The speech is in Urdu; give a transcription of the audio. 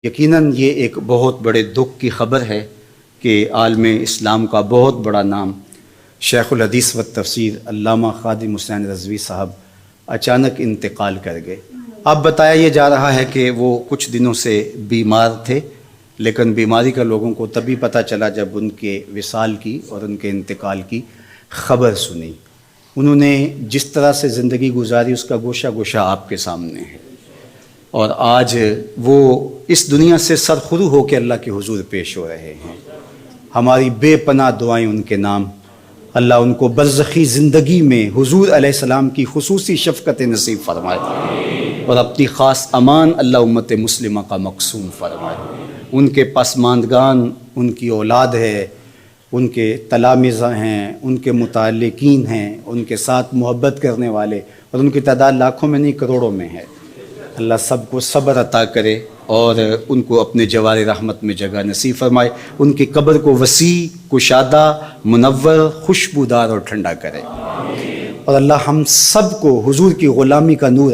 یقیناً یہ ایک بہت بڑے دکھ کی خبر ہے کہ عالم اسلام کا بہت بڑا نام شیخ الحدیث و تفسیر علامہ خادم حسین رضوی صاحب اچانک انتقال کر گئے۔ اب بتایا یہ جا رہا ہے کہ وہ کچھ دنوں سے بیمار تھے، لیکن بیماری کا لوگوں کو تبھی پتہ چلا جب ان کے وصال کی اور ان کے انتقال کی خبر سنی۔ انہوں نے جس طرح سے زندگی گزاری اس کا گوشہ گوشہ آپ کے سامنے ہے، اور آج وہ اس دنیا سے سرخرو ہو کے اللہ کے حضور پیش ہو رہے ہیں۔ ہماری بے پناہ دعائیں ان کے نام، اللہ ان کو برزخی زندگی میں حضور علیہ السلام کی خصوصی شفقت نصیب فرمائے، اور اپنی خاص امان اللہ امت مسلمہ کا مقسوم فرمائے۔ ان کے پسماندگان، ان کی اولاد ہے، ان کے تلامذہ ہیں، ان کے متعلقین ہیں، ان کے ساتھ محبت کرنے والے، اور ان کی تعداد لاکھوں میں نہیں کروڑوں میں ہے۔ اللہ سب کو صبر عطا کرے اور ان کو اپنے جوار رحمت میں جگہ نصیب فرمائے، ان کی قبر کو وسیع، کشادہ، منور، خوشبودار اور ٹھنڈا کرے، اور اللہ ہم سب کو حضور کی غلامی کا نور